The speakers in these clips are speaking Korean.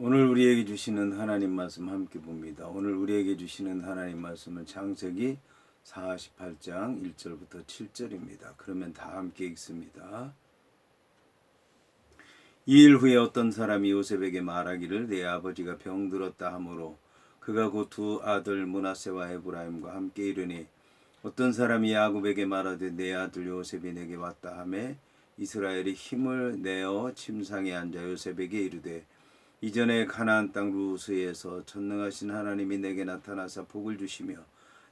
오늘 우리에게 주시는 하나님 말씀 함께 봅니다. 오늘 우리에게 주시는 하나님 말씀은 창세기 48장 1절부터 7절입니다. 그러면 다 함께 읽습니다. 이 일 후에 어떤 사람이 요셉에게 말하기를 내 아버지가 병들었다 하므로 그가 곧 두 아들 므낫세와 에브라임과 함께 이르니 어떤 사람이 야곱에게 말하되 내 아들 요셉이 내게 왔다 하매 이스라엘이 힘을 내어 침상에 앉아 요셉에게 이르되 이전에 가나안 땅 루스에서 전능하신 하나님이 내게 나타나사 복을 주시며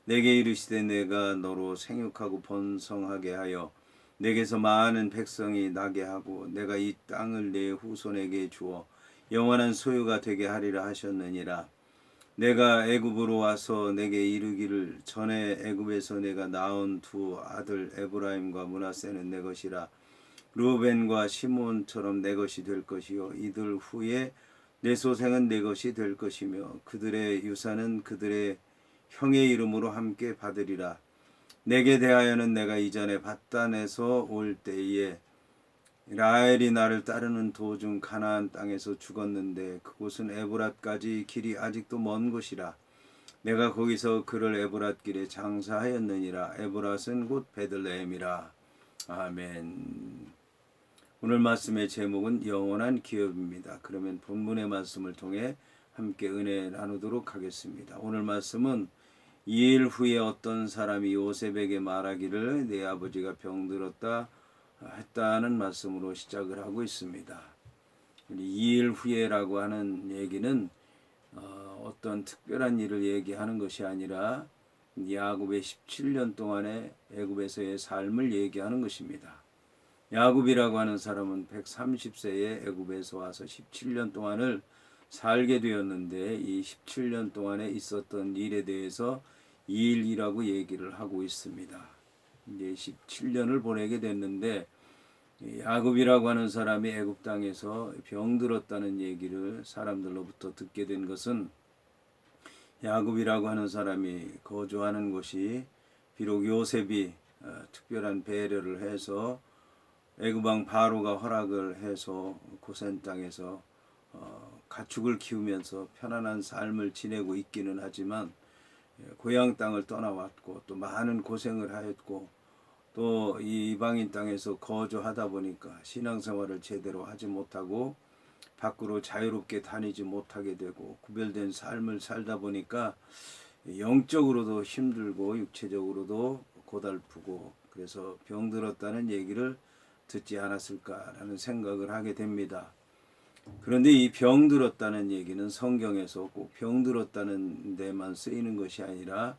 내게 이르시되 내가 너로 생육하고 번성하게 하여 내게서 많은 백성이 나게 하고 내가 이 땅을 내 후손에게 주어 영원한 소유가 되게 하리라 하셨느니라. 내가 애굽으로 와서 내게 이르기를 전에 애굽에서 내가 낳은 두 아들 에브라임과 므낫세는 내 것이라. 르우벤과 시몬처럼 내 것이 될 것이요 이들 후에 내 소생은 내 것이 될 것이며 그들의 유산은 그들의 형의 이름으로 함께 받으리라. 내게 대하여는 내가 이전에 밧단에서 올 때에 라헬이 나를 따르는 도중 가나안 땅에서 죽었는데 그곳은 에브랏까지 길이 아직도 먼 곳이라. 내가 거기서 그를 에브랏 길에 장사하였느니라. 에브랏은 곧 베들레헴이라. 아멘. 오늘 말씀의 제목은 영원한 기업입니다. 그러면 본문의 말씀을 통해 함께 은혜 나누도록 하겠습니다. 오늘 말씀은 이 일 후에 어떤 사람이 요셉에게 말하기를 내 아버지가 병들었다 했다는 말씀으로 시작을 하고 있습니다. 이 일 후에라고 하는 얘기는 어떤 특별한 일을 얘기하는 것이 아니라 야곱의 17년 동안의 애굽에서의 삶을 얘기하는 것입니다. 야곱이라고 하는 사람은 130세에 애굽에서 와서 17년 동안을 살게 되었는데 이 17년 동안에 있었던 일에 대해서 이 일이라고 얘기를 하고 있습니다. 이제 17년을 보내게 됐는데 야곱이라고 하는 사람이 애굽 땅에서 병들었다는 얘기를 사람들로부터 듣게 된 것은 야곱이라고 하는 사람이 거주하는 곳이 비록 요셉이 특별한 배려를 해서 애굽왕 바로가 허락을 해서 고센 땅에서 가축을 키우면서 편안한 삶을 지내고 있기는 하지만 고향 땅을 떠나왔고 또 많은 고생을 하였고 또 이 이방인 땅에서 거주하다 보니까 신앙생활을 제대로 하지 못하고 밖으로 자유롭게 다니지 못하게 되고 구별된 삶을 살다 보니까 영적으로도 힘들고 육체적으로도 고달프고 그래서 병들었다는 얘기를 듣지 않았을까라는 생각을 하게 됩니다. 그런데 이 병들었다는 얘기는 성경에서 꼭 병들었다는 데만 쓰이는 것이 아니라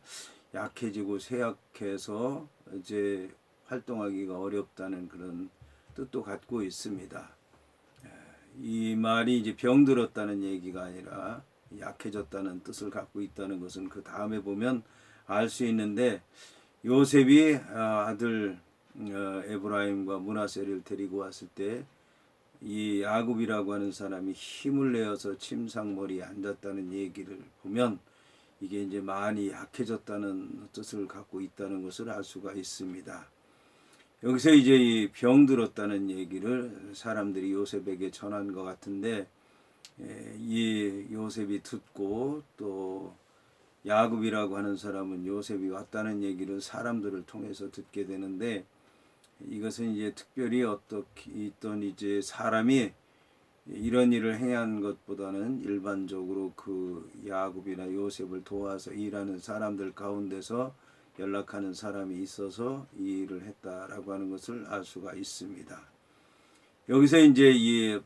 약해지고 쇠약해서 이제 활동하기가 어렵다는 그런 뜻도 갖고 있습니다. 이 말이 이제 병들었다는 얘기가 아니라 약해졌다는 뜻을 갖고 있다는 것은 그 다음에 보면 알 수 있는데 요셉이 아들 에브라임과 므낫세를 데리고 왔을 때 이 야곱이라고 하는 사람이 힘을 내어서 침상머리에 앉았다는 얘기를 보면 이게 이제 많이 약해졌다는 뜻을 갖고 있다는 것을 알 수가 있습니다. 여기서 이제 이 병들었다는 얘기를 사람들이 요셉에게 전한 것 같은데 이 요셉이 듣고 또 야곱이라고 하는 사람은 요셉이 왔다는 얘기를 사람들을 통해서 듣게 되는데 이것은 이제 특별히 어떤 이제 사람이 이런 일을 행한 것보다는 일반적으로 그 야곱이나 요셉을 도와서 일하는 사람들 가운데서 연락하는 사람이 있어서 이 일을 했다라고 하는 것을 알 수가 있습니다. 여기서 이제 이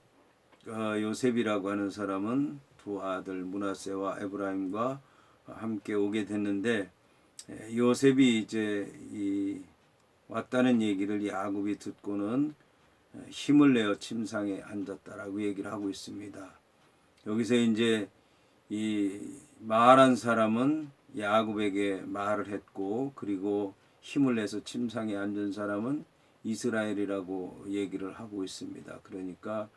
요셉이라고 하는 사람은 두 아들 므낫세와 에브라임과 함께 오게 됐는데 요셉이 이제 이 왔다는 얘기를 야곱이 듣고는 힘을 내어 침상에 앉았다라고 얘기를 하고 있습니다. 여기서 이제 이 말한 사람은 야곱에게 말을 했고 그리고 힘을 내서 침상에 앉은 사람은 이스라엘이라고 얘기를 하고 있습니다. 그러니까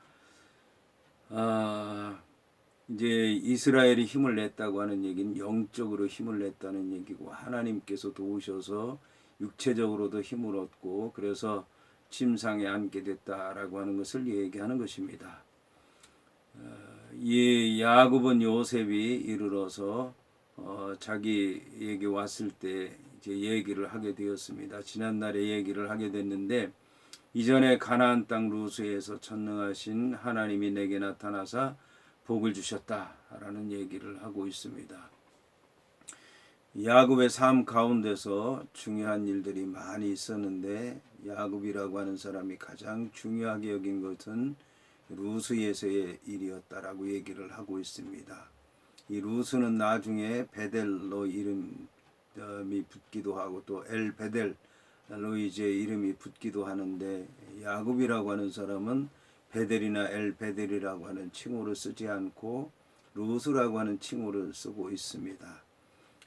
이제 이스라엘이 힘을 냈다고 하는 얘기는 영적으로 힘을 냈다는 얘기고 하나님께서 도우셔서 육체적으로도 힘을 얻고 그래서 침상에 앉게 됐다라고 하는 것을 얘기하는 것입니다. 이 야곱은 요셉이 이르러서 자기에게 왔을 때 이제 얘기를 하게 되었습니다. 지난날에 얘기를 하게 됐는데 이전에 가나안 땅 루스에서 전능하신 하나님이 내게 나타나사 복을 주셨다라는 얘기를 하고 있습니다. 야곱의 삶 가운데서 중요한 일들이 많이 있었는데 야곱이라고 하는 사람이 가장 중요하게 여긴 것은 루스에서의 일이었다라고 얘기를 하고 있습니다. 이 루스는 나중에 베델로 이름이 붙기도 하고 또 엘 베델로 이제 이름이 붙기도 하는데 야곱이라고 하는 사람은 베델이나 엘 베델이라고 하는 칭호를 쓰지 않고 루스라고 하는 칭호를 쓰고 있습니다.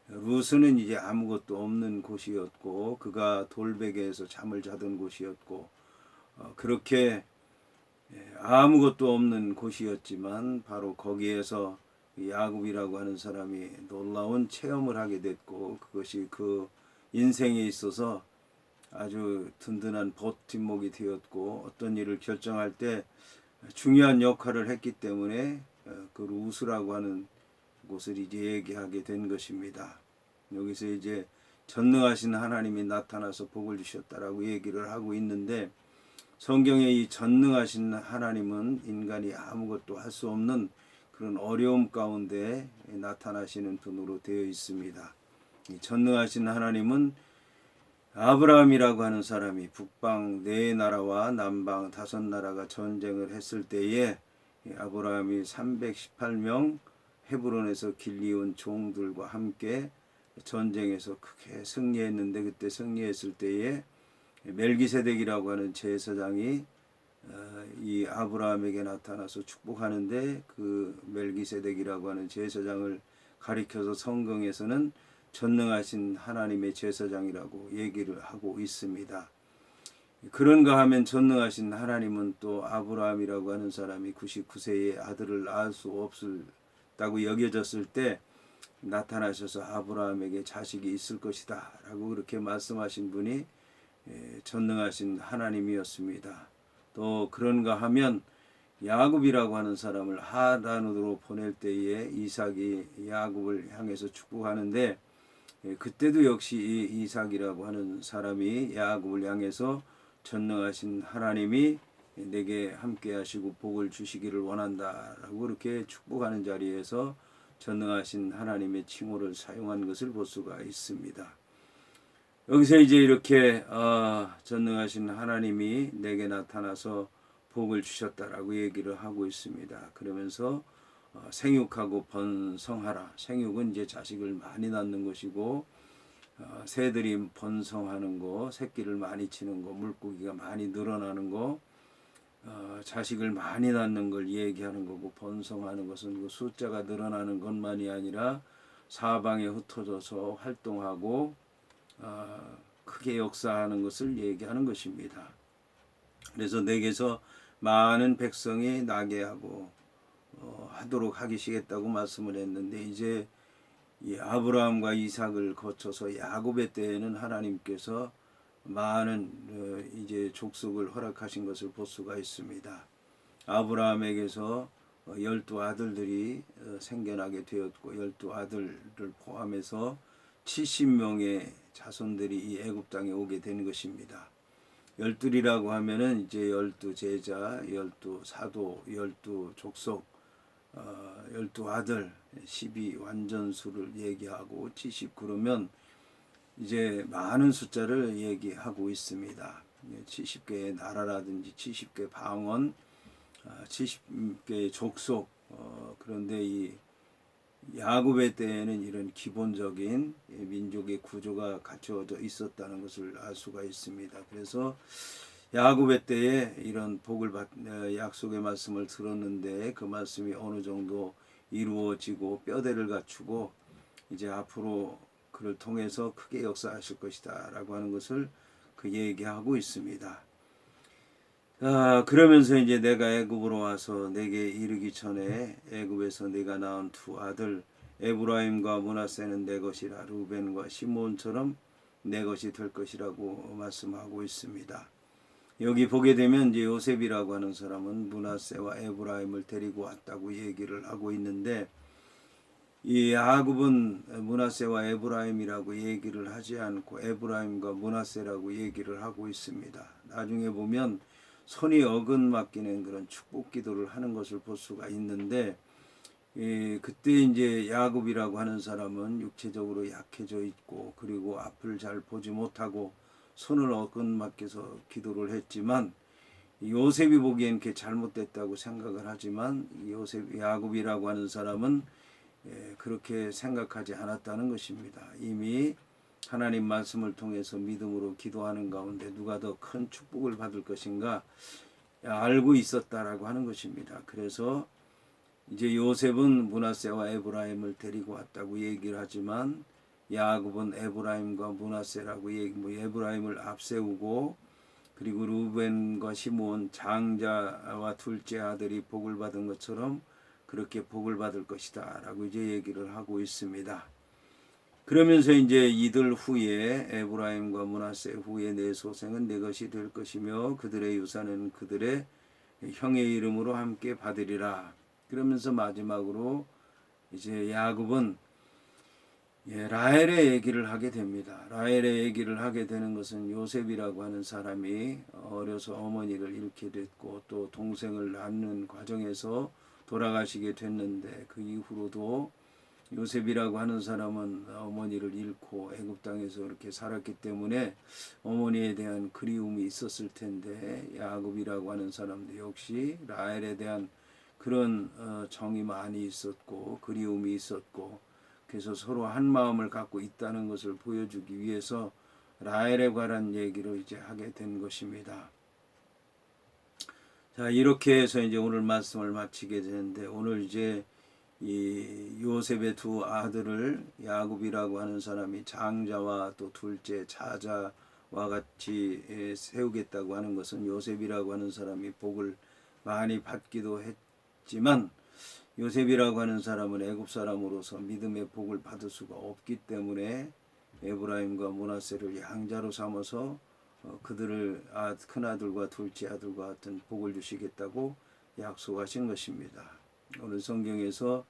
루스는 이제 아무것도 없는 곳이었고 그가 돌베개에서 잠을 자던 곳이었고 그렇게 아무것도 없는 곳이었지만 바로 거기에서 야곱이라고 하는 사람이 놀라운 체험을 하게 됐고 그것이 그 인생에 있어서 아주 든든한 버팀목이 되었고 어떤 일을 결정할 때 중요한 역할을 했기 때문에 그 루스라고 하는 곳을 이제 얘기하게 된 것입니다. 여기서 이제 전능하신 하나님이 나타나서 복을 주셨다라고 얘기를 하고 있는데 성경의 이 전능하신 하나님은 인간이 아무것도 할 수 없는 그런 어려움 가운데 나타나시는 분으로 되어 있습니다. 이 전능하신 하나님은 아브라함이라고 하는 사람이 북방 4나라와 남방 5나라가 전쟁을 했을 때에 아브라함이 318명 헤브론에서 길리온 종들과 함께 전쟁에서 크게 승리했는데 그때 승리했을 때에 멜기세덱이라고 하는 제사장이 이 아브라함에게 나타나서 축복하는데 그 멜기세덱이라고 하는 제사장을 가리켜서 성경에서는 전능하신 하나님의 제사장이라고 얘기를 하고 있습니다. 그런가 하면 전능하신 하나님은 또 아브라함이라고 하는 사람이 99세의 아들을 낳을 수 없다고 여겨졌을 때 나타나셔서 아브라함에게 자식이 있을 것이다 라고 그렇게 말씀하신 분이 전능하신 하나님이었습니다. 또 그런가 하면 야곱이라고 하는 사람을 하란으로 보낼 때에 이삭이 야곱을 향해서 축복하는데 그때도 역시 이 이삭이라고 하는 사람이 야곱을 향해서 전능하신 하나님이 내게 함께 하시고 복을 주시기를 원한다라고 그렇게 축복하는 자리에서 전능하신 하나님의 칭호를 사용한 것을 볼 수가 있습니다. 여기서 이제 이렇게 전능하신 하나님이 내게 나타나서 복을 주셨다라고 얘기를 하고 있습니다. 그러면서 생육하고 번성하라. 생육은 이제 자식을 많이 낳는 것이고 새들이 번성하는 거, 새끼를 많이 치는 거, 물고기가 많이 늘어나는 거, 자식을 많이 낳는 걸 얘기하는 거고 번성하는 것은 그 숫자가 늘어나는 것만이 아니라 사방에 흩어져서 활동하고 크게 역사하는 것을 얘기하는 것입니다. 그래서 내게서 많은 백성이 나게 하고 하도록 하시겠다고 말씀을 했는데 이제 이 아브라함과 이삭을 거쳐서 야곱의 때에는 하나님께서 많은 이제 족속을 허락하신 것을 볼 수가 있습니다. 아브라함에게서 12아들들이 생겨나게 되었고 12아들을 포함해서 70명의 자손들이 이 애굽 땅에 오게 된 것입니다. 12이라고 하면은 이제 12제자, 12사도, 12족속, 12아들, 12 완전수를 얘기하고 70 그러면 이제 많은 숫자를 얘기하고 있습니다. 70개의 나라라든지 70개 방언, 70개의 족속. 그런데 이 야곱의 때에는 이런 기본적인 민족의 구조가 갖춰져 있었다는 것을 알 수가 있습니다. 그래서 야곱의 때에 이런 복을 약속의 말씀을 들었는데 그 말씀이 어느 정도 이루어지고 뼈대를 갖추고 이제 앞으로 그를 통해서 크게 역사하실 것이다 라고 하는 것을 그 얘기하고 있습니다. 그러면서 이제 내가 애굽으로 와서 내게 이르기 전에 애굽에서 네가 낳은 두 아들 에브라임과 므낫세는 내 것이라 루벤과 시몬처럼 내 것이 될 것이라고 말씀하고 있습니다. 여기 보게 되면 이제 요셉이라고 하는 사람은 므낫세와 에브라임을 데리고 왔다고 얘기를 하고 있는데, 이 야곱은 므낫세와 에브라임이라고 얘기를 하지 않고 에브라임과 므낫세라고 얘기를 하고 있습니다. 나중에 보면 손이 어긋맞기는 그런 축복 기도를 하는 것을 볼 수가 있는데, 그때 이제 야곱이라고 하는 사람은 육체적으로 약해져 있고, 그리고 앞을 잘 보지 못하고 손을 어긋맞게서 기도를 했지만, 요셉이 보기엔 그게 잘못됐다고 생각을 하지만 야곱이라고 하는 사람은 그렇게 생각하지 않았다는 것입니다. 이미 하나님 말씀을 통해서 믿음으로 기도하는 가운데 누가 더 큰 축복을 받을 것인가 알고 있었다라고 하는 것입니다. 그래서 이제 요셉은 므낫세와 에브라임을 데리고 왔다고 얘기를 하지만 야곱은 에브라임과 므낫세라고 에브라임을 앞세우고, 그리고 루벤과 시므온 장자와 둘째 아들이 복을 받은 것처럼 그렇게 복을 받을 것이다 라고 이제 얘기를 하고 있습니다. 그러면서 이제 이들 후에 에브라임과 므낫세 후에 내 소생은 내 것이 될 것이며 그들의 유산은 그들의 형의 이름으로 함께 받으리라. 그러면서 마지막으로 이제 야곱은 라헬의 얘기를 하게 됩니다. 라헬의 얘기를 하게 되는 것은 요셉이라고 하는 사람이 어려서 어머니를 잃게 됐고 또 동생을 낳는 과정에서 돌아가시게 됐는데, 그 이후로도 요셉이라고 하는 사람은 어머니를 잃고 애굽 땅에서 그렇게 살았기 때문에 어머니에 대한 그리움이 있었을 텐데, 야곱이라고 하는 사람도 역시 라헬에 대한 그런 정이 많이 있었고 그리움이 있었고, 그래서 서로 한 마음을 갖고 있다는 것을 보여주기 위해서 라헬에 관한 얘기를 이제 하게 된 것입니다. 자, 이렇게 해서 이제 오늘 말씀을 마치게 되는데, 오늘 이제 이 요셉의 두 아들을 야곱이라고 하는 사람이 장자와 또 둘째 자자와 같이 세우겠다고 하는 것은 요셉이라고 하는 사람이 복을 많이 받기도 했지만, 요셉이라고 하는 사람은 애굽 사람으로서 믿음의 복을 받을 수가 없기 때문에 에브라임과 므낫세를 양자로 삼아서 그들을 큰아들과 둘째 아들과 같은 복을 주시겠다고 약속하신 것입니다. 오늘 성경에서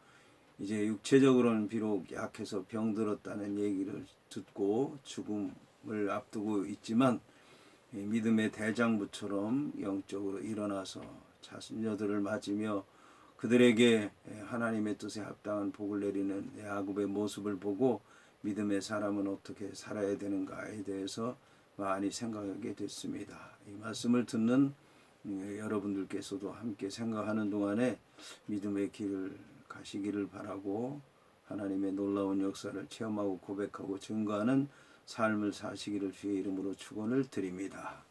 이제 육체적으로는 비록 약해서 병들었다는 얘기를 듣고 죽음을 앞두고 있지만 믿음의 대장부처럼 영적으로 일어나서 자녀들을 맞으며 그들에게 하나님의 뜻에 합당한 복을 내리는 야곱의 모습을 보고 믿음의 사람은 어떻게 살아야 되는가에 대해서 많이 생각하게 됐습니다. 이 말씀을 듣는 여러분들께서도 함께 생각하는 동안에 믿음의 길을 가시기를 바라고, 하나님의 놀라운 역사를 체험하고 고백하고 증거하는 삶을 사시기를 주의 이름으로 축원을 드립니다.